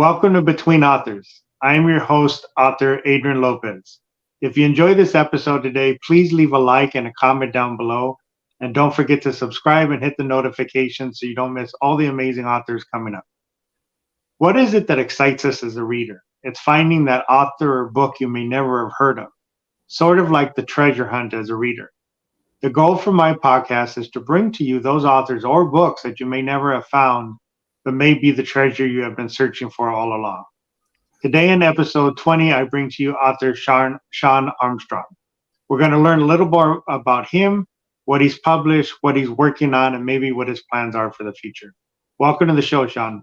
Welcome to Between Authors. I am your host, author Adrian Lopez. If you enjoyed this episode today, please leave a like and a comment down below. And don't forget to subscribe and hit the notification so you don't miss all the amazing authors coming up. What is it that excites us as a reader? It's finding that author or book you may never have heard of, sort of like the treasure hunt as a reader. The goal for my podcast is to bring to you those authors or books that you may never have found, but may be the treasure you have been searching for all along. Today in episode 20, I bring to you author Sean Armstrong. We're going to learn a little more about him, what he's published, what he's working on, and maybe what his plans are for the future. Welcome to the show, Sean.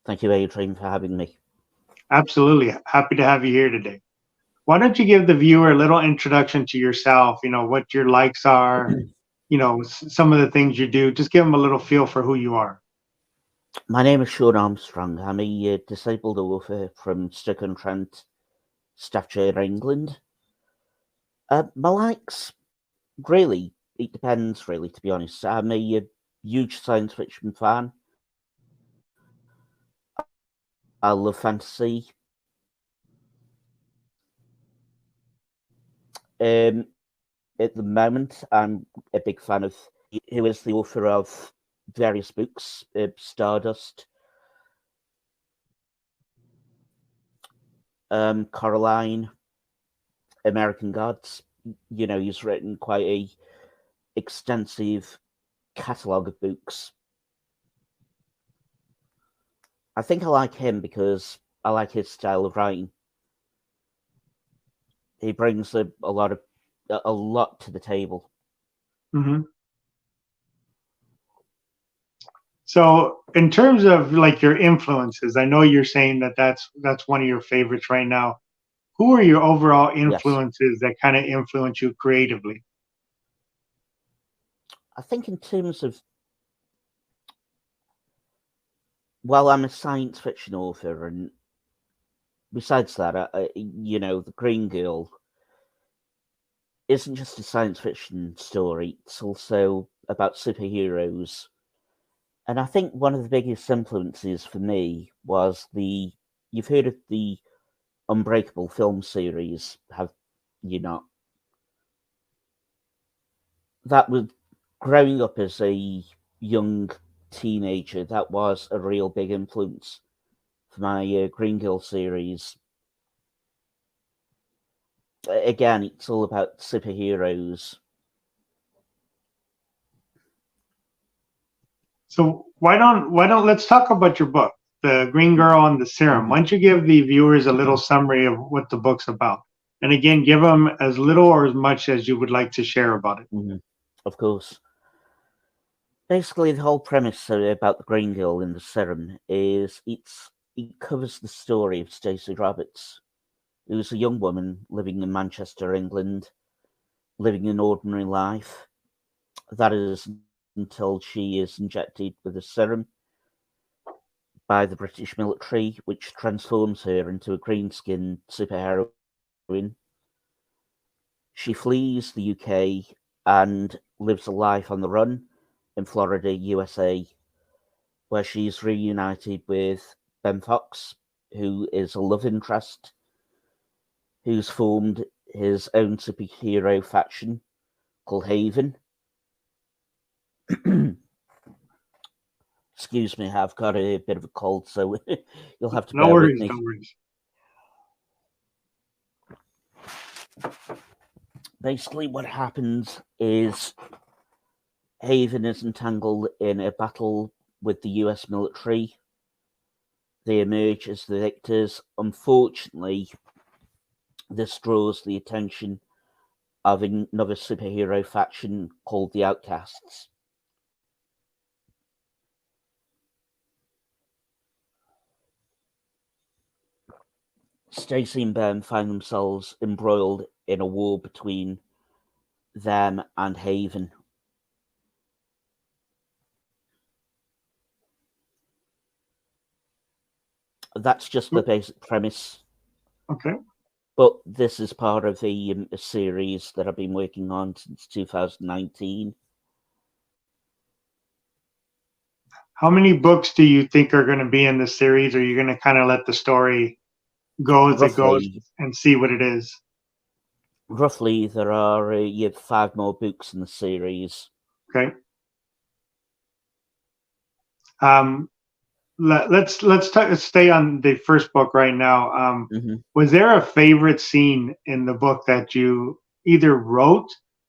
Thank you, Adrian, for having me. Absolutely. Happy to have you here today. Why don't you give the viewer a little introduction to yourself, what your likes are, some of the things you do. Just give them a little feel for who you are. My name is Sean Armstrong. I'm a disabled author from Stoke-on-Trent, Staffordshire, England. My likes, really, it depends, really, to be honest. I'm a huge science fiction fan. I love fantasy. At the moment, I'm a big fan of who is the author of various books, Stardust, Coraline, American Gods. He's written quite a extensive catalogue of books. I think I like him because I like his style of writing. He brings a lot to the table. Mm-hmm. So, in terms of your influences, I know you're saying that's one of your favorites right now. Who are your overall influences that kind of influence you creatively? I think in terms of, I'm a science fiction author, and besides that, The Green Girl isn't just a science fiction story, it's also about superheroes. And I think one of the biggest influences for me was you've heard of the Unbreakable film series, have you not? That was, growing up as a young teenager, that was a real big influence for my Green Girl series. Again, it's all about superheroes. So why don't let's talk about your book, The Green Girl and the Serum. Mm-hmm. Why don't you give the viewers a little summary of what the book's about? And again, give them as little or as much as you would like to share about it. Mm-hmm. Of course. Basically, the whole premise about the Green Girl and the Serum is it covers the story of Stacey Roberts, who's a young woman living in Manchester, England, living an ordinary life. That is until she is injected with a serum by the British military, which transforms her into a green-skinned superheroine. She flees the UK and lives a life on the run in Florida, USA, where she's reunited with Ben Fox, who is a love interest, who's formed his own superhero faction called Haven. Excuse me, I've got a bit of a cold, so you'll have to bear with me. No worries. Basically, what happens is Haven is entangled in a battle with the US military. They emerge as the victors. Unfortunately, this draws the attention of another superhero faction called the Outcasts. Stacey and Ben find themselves embroiled in a war between them and Haven. That's just the basic premise. Okay. But this is part of a series that I've been working on since 2019. How many books do you think are going to be in this series? Or are you going to kind of let the story go as it goes and see what it is? Roughly, there are 5 more books in the series. Okay. Let's stay on the first book right now. Was there a favorite scene in the book that you either wrote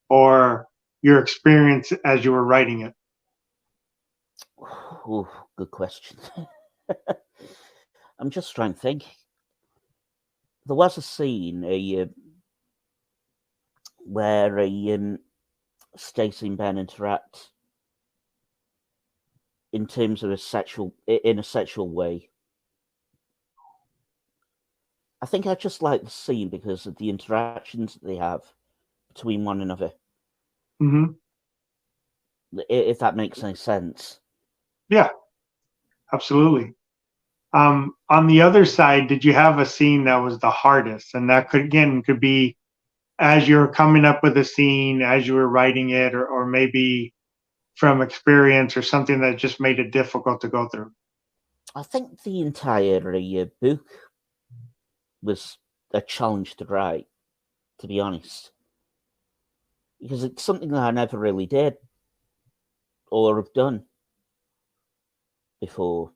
or your experience as you were writing it? Oh, good question. I'm just trying to think. There was a scene where Stacy and Ben interact in terms of a sexual way. I think I just like the scene because of the interactions that they have between one another. Mm-hmm. If that makes any sense. Yeah, absolutely. On the other side, did you have a scene that was the hardest? And that could be as you're coming up with a scene, as you were writing it, or maybe from experience or something that just made it difficult to go through. I think the entire book was a challenge to write, to be honest, because it's something that I never really did or have done before.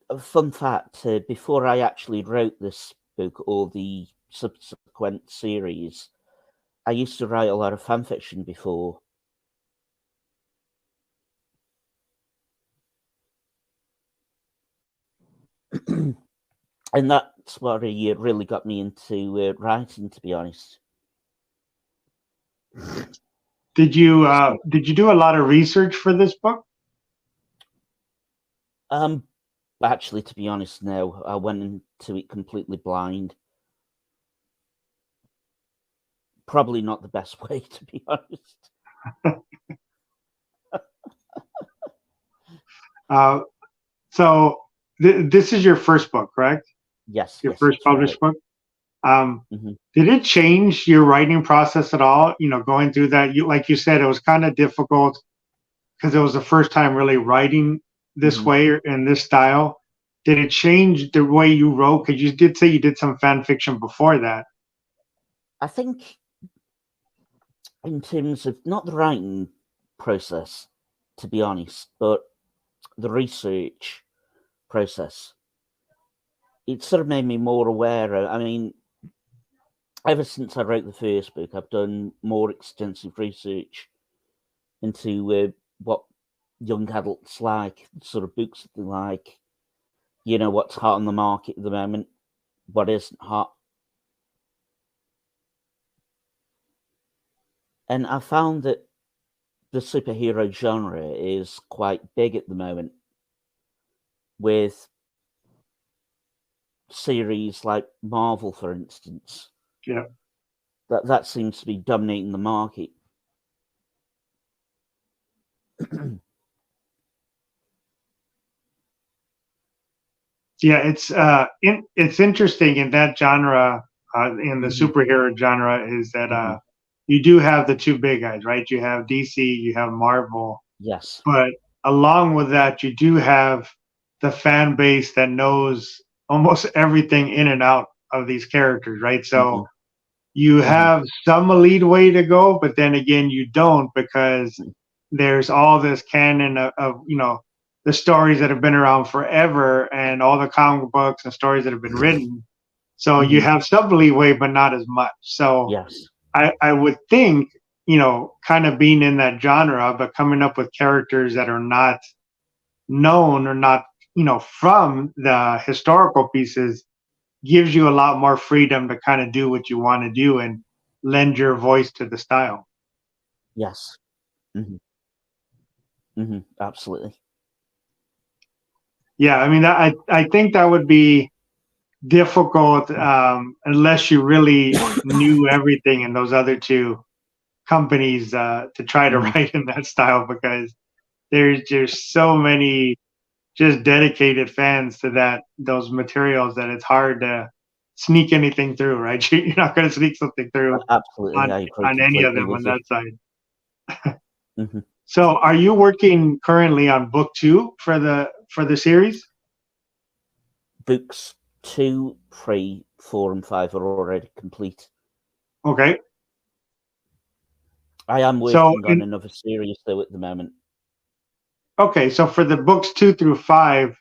A fun fact, before I actually wrote this book or the subsequent series, I used to write a lot of fan fiction before. And that's what really got me into writing, to be honest. Did you do a lot of research for this book? Actually, to be honest, no. I went into it completely blind. Probably not the best way, to be honest. So this is your first book, correct? Yes. Your first published right. book. Did it change your writing process at all? Going through that, like you said, it was kind of difficult because it was the first time really writing this way or in this style. Did it change the way you wrote? Because you did say you did some fan fiction before that. I think in terms of not the writing process, to be honest, but the research process, it sort of made me more aware. I mean, ever since I wrote the first book, I've done more extensive research into what young adults like, the sort of books that they like, what's hot on the market at the moment, what isn't hot. And I found that the superhero genre is quite big at the moment, with series like Marvel, for instance. Yeah. That seems to be dominating the market. Yeah, it's interesting in that genre, in the superhero genre, is that you do have the two big guys, right? You have DC, you have Marvel. Yes. But along with that, you do have the fan base that knows almost everything in and out of these characters, right? So you have some leadway to go, but then again, you don't, because there's all this canon of the stories that have been around forever and all the comic books and stories that have been written. So you have some leeway, but not as much. So yes. I would think, kind of being in that genre, but coming up with characters that are not known or not, from the historical pieces gives you a lot more freedom to kind of do what you want to do and lend your voice to the style. Yes. Absolutely. Yeah, I mean, I think that would be difficult unless you really knew everything in those other two companies to try to write in that style, because there's just so many just dedicated fans to those materials that it's hard to sneak anything through, right? You're not going to sneak something through Absolutely, on any of them on that side. So, are you working currently on book 2 for the series? Books 2, 3, 4, and 5 are already complete. Okay. I am So, working on another series though at the moment. okay, so for the books 2 through 5,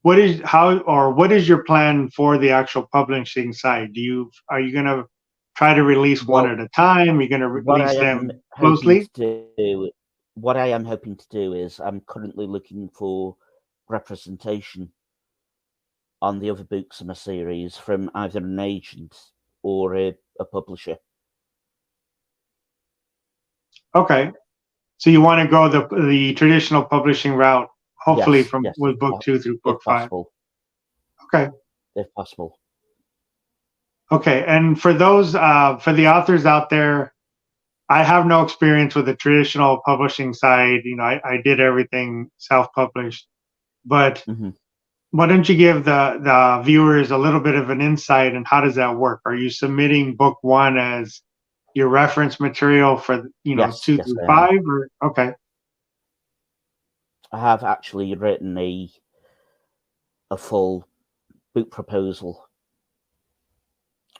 what is your plan for the actual publishing side? Are you gonna try to release one Well, at a time? Are you gonna what I release am them hoping closely? to do, what I am hoping to do is I'm currently looking for representation on the other books in my series from either an agent or a publisher. Okay. So you want to go the traditional publishing route, hopefully Yes, from yes, with book 2 through book if 5. possible. Okay. If possible. Okay. And for those for the authors out there, I have no experience with the traditional publishing side. You know, I did everything self-published. But Mm-hmm. why don't you give the viewers a little bit of an insight and how does that work? Are you submitting book 1 as your reference material for Yes, 2 yes, through I am. 5, or okay? I have actually written a full book proposal,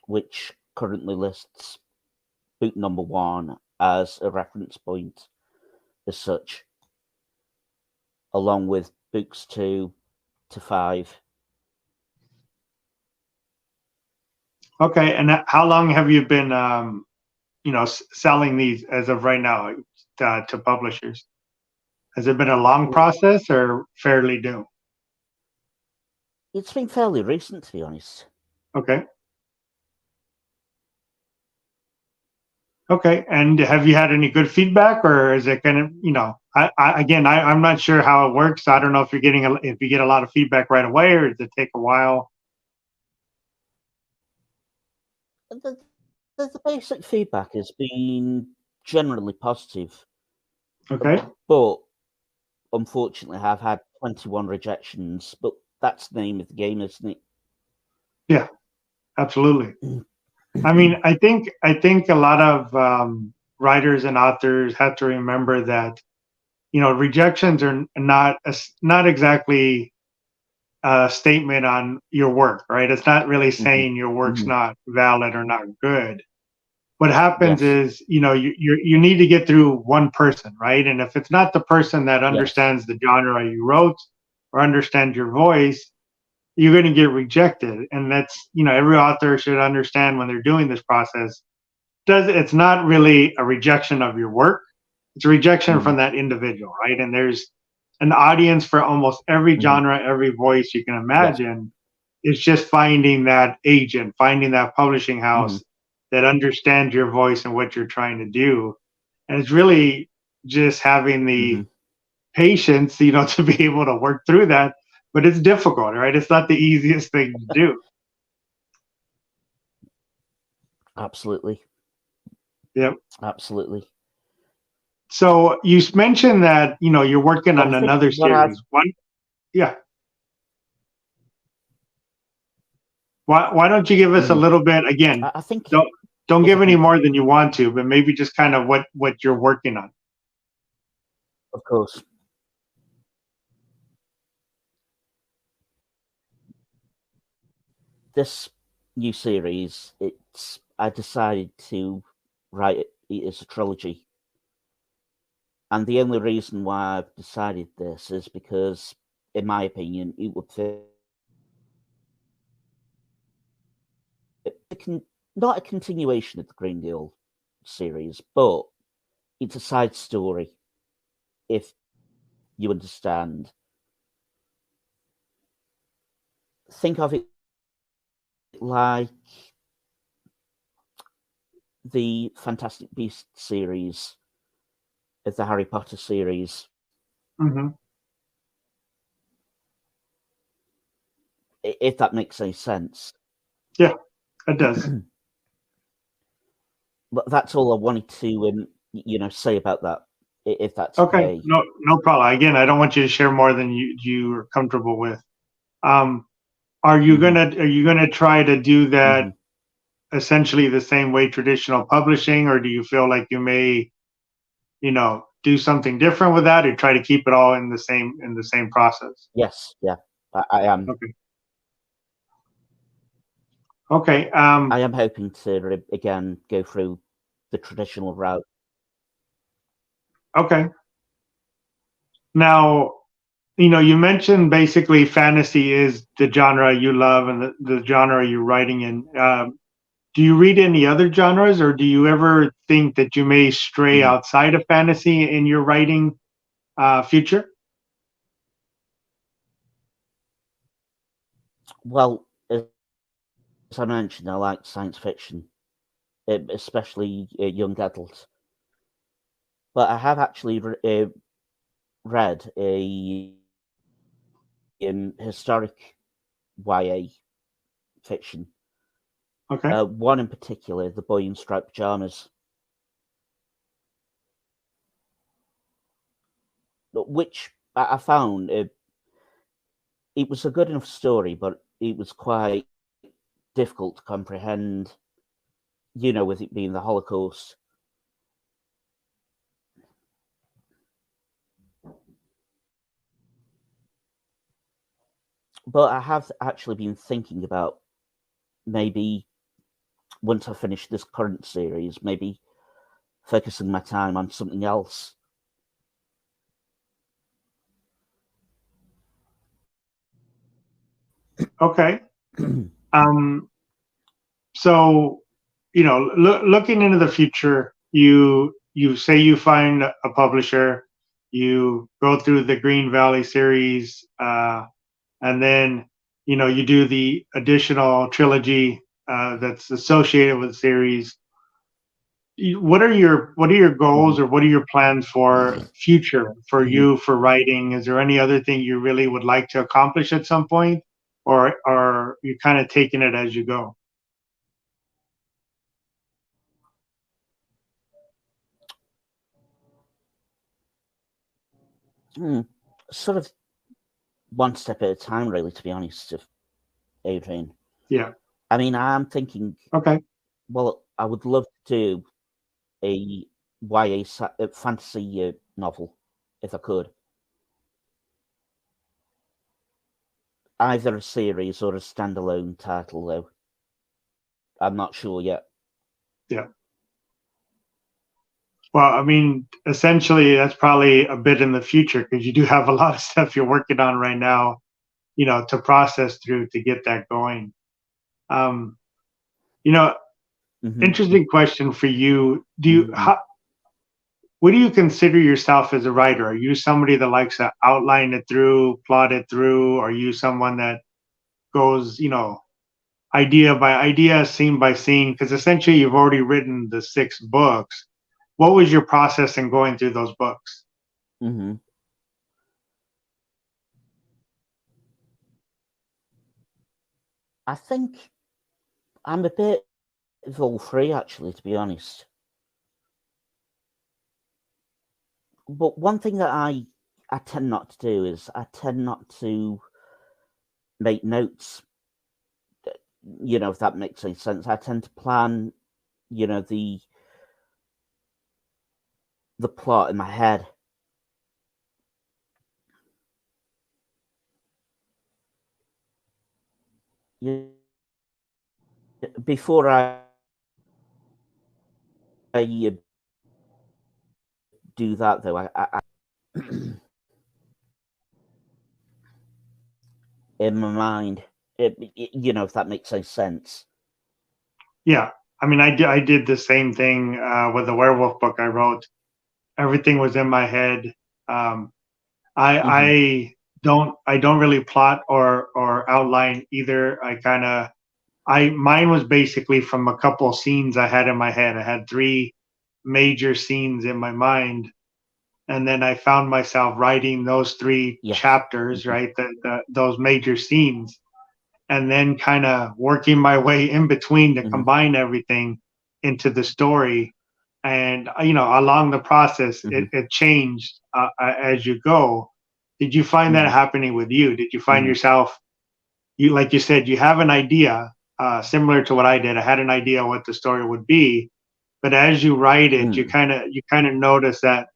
which currently lists book number 1 as a reference point as such, along with books 2 to 5. Okay, and how long have you been selling these as of right now to publishers? Has it been a long process or fairly new? It's been fairly recent, to be honest. Okay. Okay, and have you had any good feedback, or is it kind of, I'm not sure how it works. I don't know if if you get a lot of feedback right away, or does it take a while? The basic feedback has been generally positive, Okay. but unfortunately, I've had 21 rejections. But that's the name of the game, isn't it? Yeah, absolutely. I mean, I think a lot of writers and authors have to remember that rejections are not exactly a statement on your work, right? It's not really Mm-hmm. saying your work's Mm-hmm. not valid or not good. What happens Yes. is, you need to get through one person, right? And if it's not the person that Yes. understands the genre you wrote or understands your voice, you're going to get rejected. And that's, every author should understand when they're doing this process. It's not really a rejection of your work. It's a rejection Mm-hmm. from that individual, right? And there's an audience for almost every Mm-hmm. genre, every voice you can Yes. imagine. It's just finding that agent, finding that publishing Mm-hmm. house that understands your voice and what you're trying to do. And it's really just having Mm-hmm. the patience, to be able to work through that. But it's difficult, right? It's not the easiest thing to do. Absolutely. Yep. Absolutely. So you mentioned that you're working But on I think another what I've series. Yeah. Why don't you give us a little bit again? I think Don't if I give any can, more than you want to, but maybe just kind of what you're working on. of course, this new series, I decided to write it as a trilogy. And the only reason why I've decided this is because, in my opinion, it would fit not a continuation of the Green Deal series, but it's a side story, if you understand. Think of it like the Fantastic Beasts series of the Harry Potter series. Mm-hmm. If that makes any sense. Yeah, it does. But that's all I wanted to, say about that, if that's Okay, okay. no problem. Again, I don't want you to share more than you are comfortable with. Are you gonna try to do that essentially the same way traditional publishing, or do you feel like you may, do something different with that, or try to keep it all in the same process? Yes, yeah, I am. Okay. Okay. I am hoping to again go through the traditional route. Okay. Now, you mentioned basically fantasy is the genre you love and the genre you're writing in. Do you read any other genres, or do you ever think that you may stray Mhm. outside of fantasy in your writing future? Well, as I mentioned, I like science fiction, especially young adult. But I have actually read a historic YA fiction. Okay. One in particular, The Boy in Striped Pajamas, which I found it was a good enough story, but it was quite difficult to comprehend. With it being the Holocaust. But I have actually been thinking about maybe once I finish this current series, maybe focusing my time on something else. Okay. So, looking into the future, you say you find a publisher, you go through the Green Valley series, and then you do the additional trilogy that's associated with the series. What are your goals, Mhm. or what are your plans for future for Mhm. you for writing? Is there any other thing you really would like to accomplish at some point, or are you kind of taking it as you go? Sort of one step at a time, really, to be honest, Adrian. Yeah. I mean, I'm thinking, Okay. well, I would love to do a YA fantasy novel, if I could. Either a series or a standalone title, though. I'm not sure yet. Yeah. Well, I mean, essentially, that's probably a bit in the future because you do have a lot of stuff you're working on right now, to process through to get that going. Um, you know, Hmm. Interesting question for you. Hmm. What do you consider yourself as a writer? Are you somebody that likes to outline it through, plot it through? Are you someone that goes, idea by idea, scene by scene? Because essentially, you've already written the 6 books. What was your process in going through those books? Hmm. I think I'm a bit of all three, actually, to be honest. But one thing that I tend not to do is I tend not to make notes. If that makes any sense. I tend to plan, you know, the the plot in my head. You- Before I do that, though, in my mind, if that makes any sense. Yeah, I mean, I did the same thing with the werewolf book I wrote. Everything was in my head. Um, I Hmm. I don't really plot or outline either. I mine was basically from a couple scenes I had in my head. I had 3 major scenes in my mind, and then I found myself writing those 3 chapters, Yes. right? Those major scenes, and then kind of working my way in between to Hmm. combine everything into the story. And along the process, Hmm. it changed as you go. Did you find that Hmm. happening with you? Did you find Hmm. yourself, like you said, you have an idea similar to what I did? I had an idea what the story would be, but as you write it, you Hmm. kind of notice that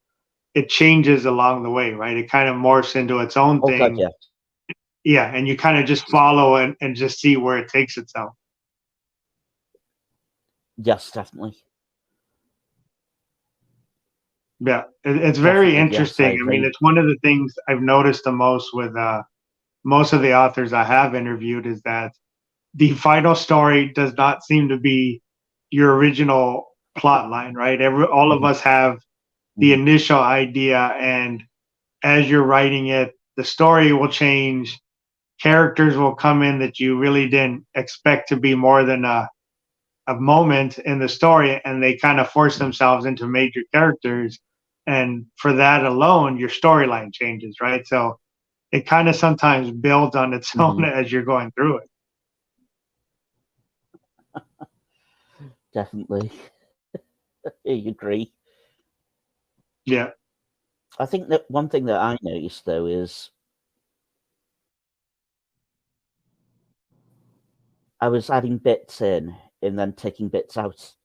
it changes along the way, right? It kind of morphs into its own Oh God, thing. yeah. Yeah, and you kind of just follow and just see where it takes itself. Yes, definitely. Yeah, it's very Definitely, yes, I interesting. I mean, agree. it's one of the things I've noticed the most with most of the authors I have interviewed is that the final story does not seem to be your original plot line, right? All of Mhm, us have the mhm, initial idea, and as you're writing it, the story will change. Characters will come in that you really didn't expect to be more than a moment in the story, and they kind of force mhm, themselves into major characters. And for that alone, your storyline changes, right? So it kind of sometimes builds on its own mhm. as you're going through it. Definitely. I agree. Yeah. I think that one thing that I noticed though is I was adding bits in and then taking bits out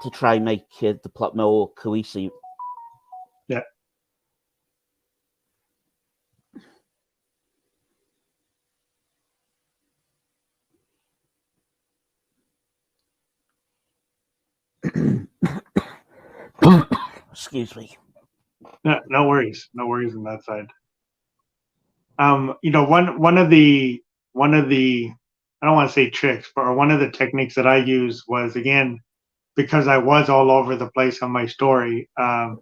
to try and make the plot more cohesive. Yeah. Excuse me. No, no worries. No worries on that side. One of the I don't want to say tricks, but one of the techniques that I used was, again, because I was all over the place on my story. I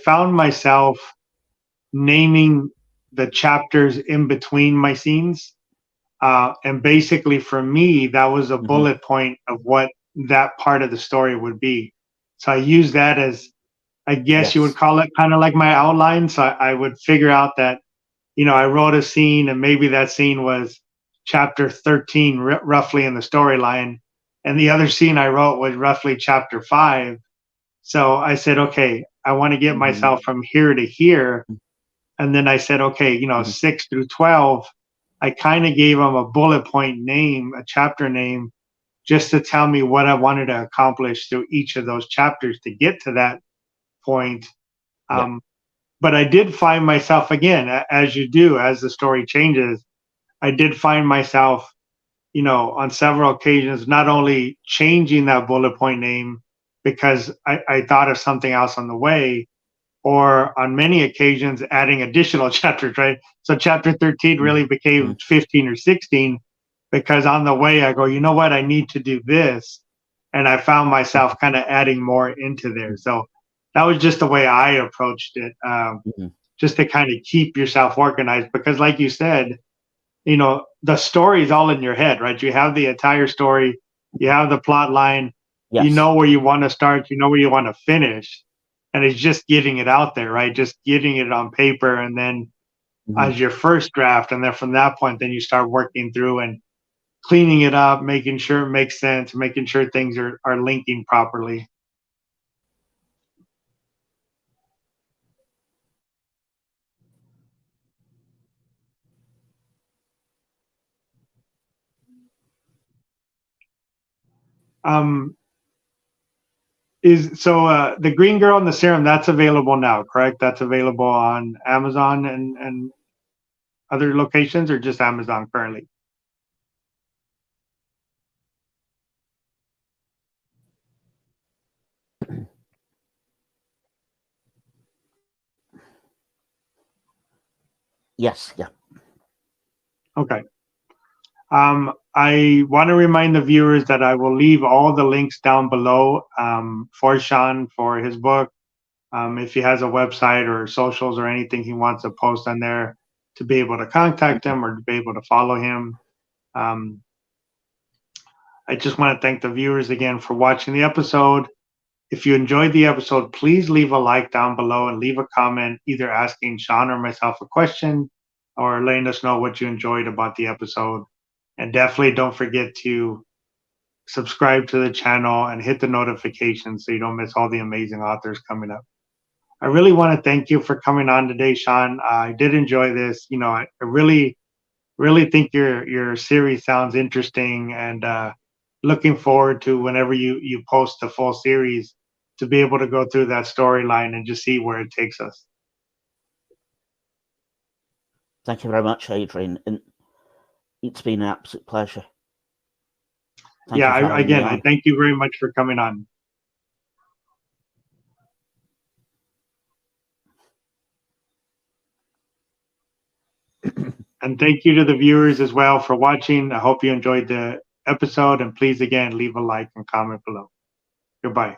found myself naming the chapters in between my scenes, and basically for me that was a Hmm. bullet point of what that part of the story would be. So I use that as, I guess you would Yes. call it, kind of like my outline. So I would figure out that, I wrote a scene, and maybe that scene was chapter 13, roughly in the storyline, and the other scene I wrote was roughly chapter 5. So I said, okay, I want to get Hmm. myself from here to here. And then I said, okay, Hmm. 6 through 12, I kind of gave them a bullet point name, a chapter name, just to tell me what I wanted to accomplish through each of those chapters to get to that point. Yeah. Um, but I did find myself, again, as you do, as the story changes, I did find myself, on several occasions, not only changing that bullet point name because I thought of something else on the way, or on many occasions adding additional chapters, right? So chapter 13 Hmm. really became 15 or 16 because on the way I go, you know what, I need to do this. And I found myself kind of adding more into there. So that was just the way I approached it, Hmm. just to kind of keep yourself organized. Because, like you said, the story is all in your head, right? You have the entire story, you have the plot line, you Yes. know where you want to start, you know where you want to finish, and it's just getting it out there, right? Just getting it on paper, and then Hmm. as your first draft, and then from that point, then you start working through and cleaning it up, making sure it makes sense, making sure things are linking properly. Um, is so the Green Girl and the Serum, that's available now, correct? That's available on Amazon and other locations, or just Amazon currently? Yes. Yeah. Okay. I want to remind the viewers that I will leave all the links down below, for Sean, for his book. If he has a website or socials or anything he wants to post on there, to be able to contact him or to be able to follow him. Um, I just want to thank the viewers again for watching the episode. If you enjoyed the episode, please leave a like down below and leave a comment, either asking Sean or myself a question or letting us know what you enjoyed about the episode. And definitely don't forget to subscribe to the channel and hit the notifications so you don't miss all the amazing authors coming up. I really want to thank you for coming on today, Sean. I did enjoy this. I really, really think your series sounds interesting, and looking forward to whenever you post the full series to be able to go through that storyline and just see where it takes us. Thank you very much, Adrian, and it's been an absolute pleasure. Thank you for having me on. I thank you very much for coming on. And thank you to the viewers as well for watching. I hope you enjoyed the episode, and please again leave a like and comment below. Goodbye.